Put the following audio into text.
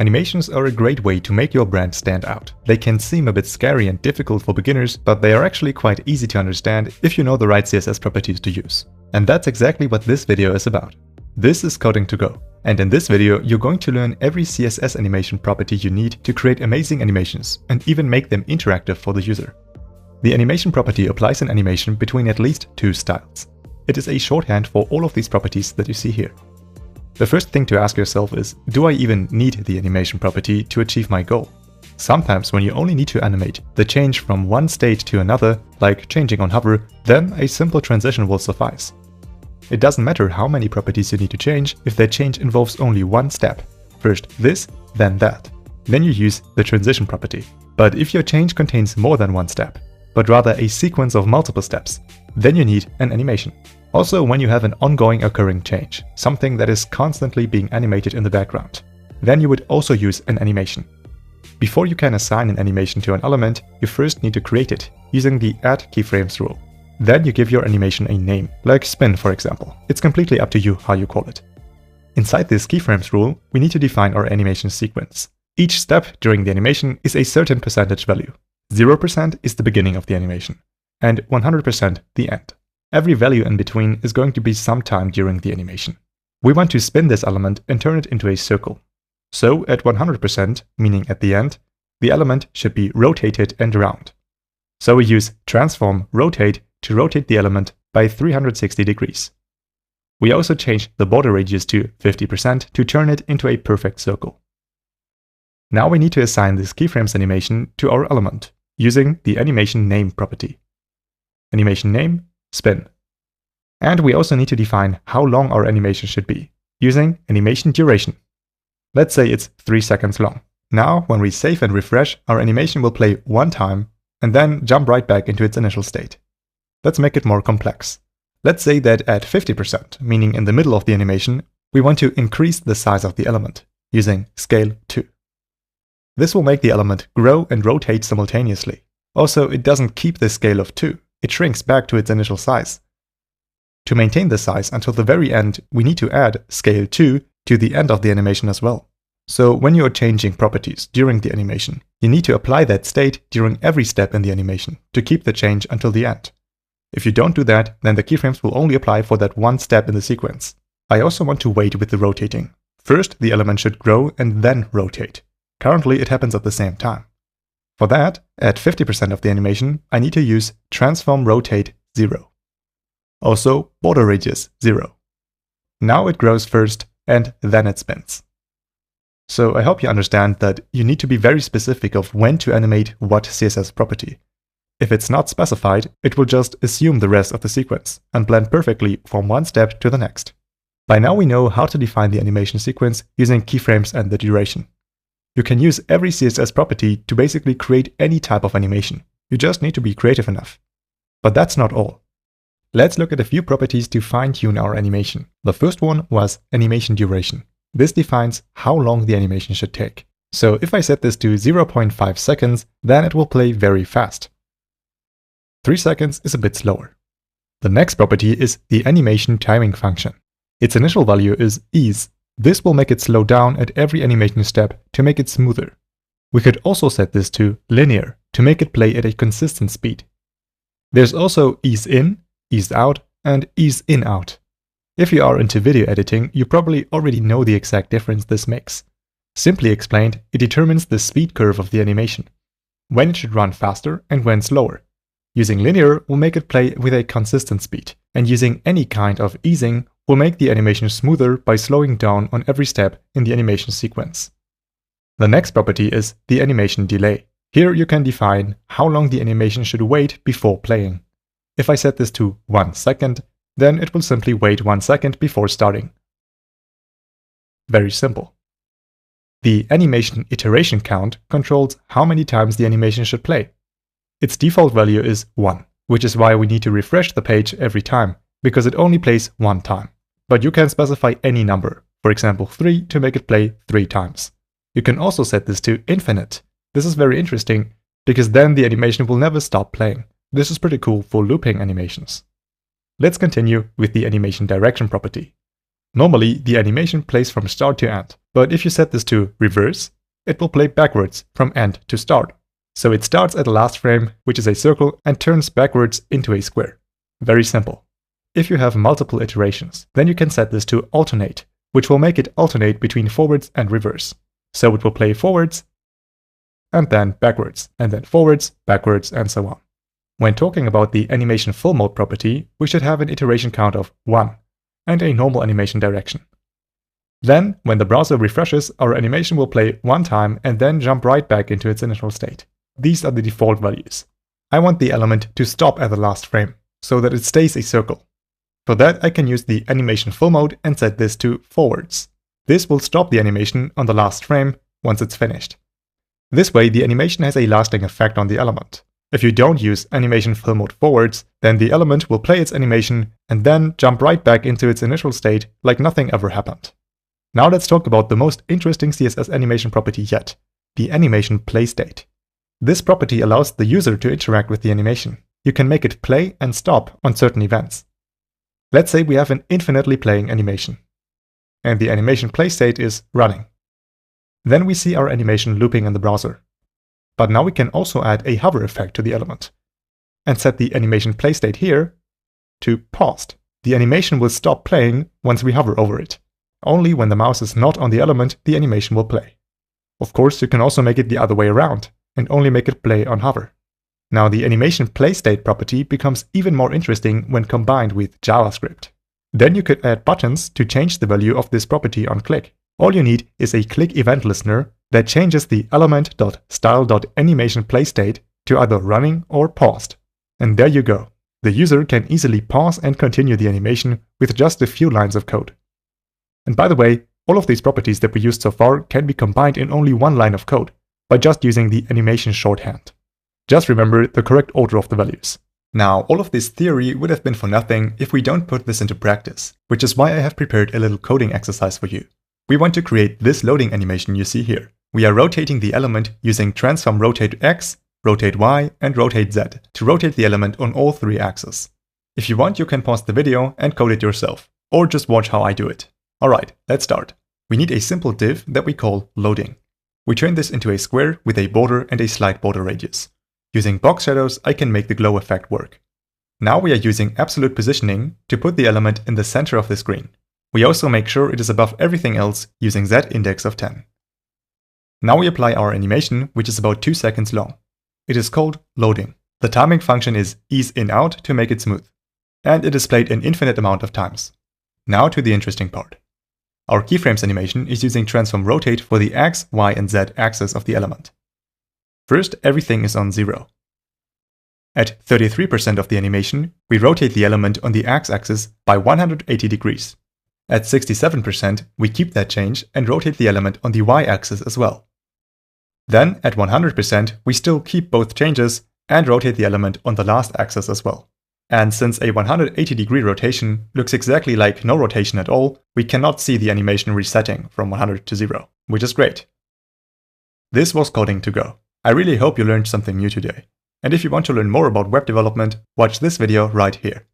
Animations are a great way to make your brand stand out. They can seem a bit scary and difficult for beginners, but they are actually quite easy to understand if you know the right CSS properties to use. And that's exactly what this video is about. This is Coding to Go, and in this video you're going to learn every CSS animation property you need to create amazing animations and even make them interactive for the user. The animation property applies an animation between at least two styles. It is a shorthand for all of these properties that you see here. The first thing to ask yourself is, do I even need the animation property to achieve my goal? Sometimes when you only need to animate the change from one state to another, like changing on hover, then a simple transition will suffice. It doesn't matter how many properties you need to change if that change involves only one step. First this, then that. Then you use the transition property. But if your change contains more than one step, but rather a sequence of multiple steps, then you need an animation. Also, when you have an ongoing occurring change, something that is constantly being animated in the background, then you would also use an animation. Before you can assign an animation to an element, you first need to create it, using the add keyframes rule. Then you give your animation a name, like spin for example. It's completely up to you how you call it. Inside this keyframes rule, we need to define our animation sequence. Each step during the animation is a certain percentage value. 0% is the beginning of the animation, and 100% the end. Every value in between is going to be some time during the animation. We want to spin this element and turn it into a circle. So at 100%, meaning at the end, the element should be rotated and round. So we use transform rotate to rotate the element by 360 degrees. We also change the border radius to 50% to turn it into a perfect circle. Now we need to assign this keyframes animation to our element, using the animation name property. Animation name, spin. And we also need to define how long our animation should be, using animation duration. Let's say it's 3 seconds long. Now, when we save and refresh, our animation will play one time and then jump right back into its initial state. Let's make it more complex. Let's say that at 50%, meaning in the middle of the animation, we want to increase the size of the element, using scale 2. This will make the element grow and rotate simultaneously. Also, it doesn't keep the scale of 2. It shrinks back to its initial size. To maintain the size until the very end, we need to add scale 2 to the end of the animation as well. So when you are changing properties during the animation, you need to apply that state during every step in the animation to keep the change until the end. If you don't do that, then the keyframes will only apply for that one step in the sequence. I also want to wait with the rotating. First, the element should grow and then rotate. Currently, it happens at the same time. For that, at 50% of the animation, I need to use transform rotate 0. Also, border radius 0. Now it grows first and then it spins. So I hope you understand that you need to be very specific of when to animate what CSS property. If it's not specified, it will just assume the rest of the sequence and blend perfectly from one step to the next. By now we know how to define the animation sequence using keyframes and the duration. You can use every CSS property to basically create any type of animation. You just need to be creative enough. But that's not all. Let's look at a few properties to fine-tune our animation. The first one was animation duration. This defines how long the animation should take. So if I set this to 0.5 seconds, then it will play very fast. 3 seconds is a bit slower. The next property is the animation timing function. Its initial value is ease. This will make it slow down at every animation step to make it smoother. We could also set this to linear to make it play at a consistent speed. There's also ease in, ease out, and ease in out. If you are into video editing, you probably already know the exact difference this makes. Simply explained, it determines the speed curve of the animation, when it should run faster and when slower. Using linear will make it play with a consistent speed, and using any kind of easing will make the animation smoother by slowing down on every step in the animation sequence. The next property is the animation delay. Here you can define how long the animation should wait before playing. If I set this to 1 second, then it will simply wait 1 second before starting. Very simple. The animation iteration count controls how many times the animation should play. Its default value is 1, which is why we need to refresh the page every time, because it only plays one time. But you can specify any number, for example 3 to make it play 3 times. You can also set this to infinite. This is very interesting, because then the animation will never stop playing. This is pretty cool for looping animations. Let's continue with the animation direction property. Normally, the animation plays from start to end, but if you set this to reverse, it will play backwards from end to start. So it starts at the last frame, which is a circle, and turns backwards into a square. Very simple. If you have multiple iterations, then you can set this to alternate, which will make it alternate between forwards and reverse. So it will play forwards, and then backwards, and then forwards, backwards, and so on. When talking about the animation full mode property, we should have an iteration count of 1 and a normal animation direction. Then, when the browser refreshes, our animation will play one time and then jump right back into its initial state. These are the default values. I want the element to stop at the last frame, so that it stays a circle. For that, I can use the animation full mode and set this to forwards. This will stop the animation on the last frame once it's finished. This way, the animation has a lasting effect on the element. If you don't use animation full mode forwards, then the element will play its animation and then jump right back into its initial state like nothing ever happened. Now let's talk about the most interesting CSS animation property yet, the animation play state. This property allows the user to interact with the animation. You can make it play and stop on certain events. Let's say we have an infinitely playing animation, and the animation play state is running. Then we see our animation looping in the browser. But now we can also add a hover effect to the element, and set the animation play state here to paused. The animation will stop playing once we hover over it. Only when the mouse is not on the element, the animation will play. Of course, you can also make it the other way around, and only make it play on hover. Now the animation play state property becomes even more interesting when combined with JavaScript. Then you could add buttons to change the value of this property on click. All you need is a click event listener that changes the element.style.animationPlayState to either running or paused. And there you go. The user can easily pause and continue the animation with just a few lines of code. And by the way, all of these properties that we used so far can be combined in only one line of code by just using the animation shorthand. Just remember the correct order of the values. Now, all of this theory would have been for nothing if we don't put this into practice, which is why I have prepared a little coding exercise for you. We want to create this loading animation you see here. We are rotating the element using transform rotate X, rotate Y, and rotate Z to rotate the element on all three axes. If you want, you can pause the video and code it yourself, or just watch how I do it. Alright, let's start. We need a simple div that we call loading. We turn this into a square with a border and a slight border radius. Using box shadows, I can make the glow effect work. Now we are using absolute positioning to put the element in the center of the screen. We also make sure it is above everything else using Z index of 10. Now we apply our animation, which is about 2 seconds long. It is called loading. The timing function is ease in out to make it smooth. And it is played an infinite amount of times. Now to the interesting part. Our keyframes animation is using transform rotate for the X, Y, and Z axis of the element. First, everything is on 0. At 33% of the animation, we rotate the element on the X-axis by 180 degrees. At 67%, we keep that change and rotate the element on the Y-axis as well. Then, at 100%, we still keep both changes and rotate the element on the last axis as well. And since a 180-degree rotation looks exactly like no rotation at all, we cannot see the animation resetting from 100 to 0, which is great. This was coding to go. I really hope you learned something new today. And if you want to learn more about web development, watch this video right here.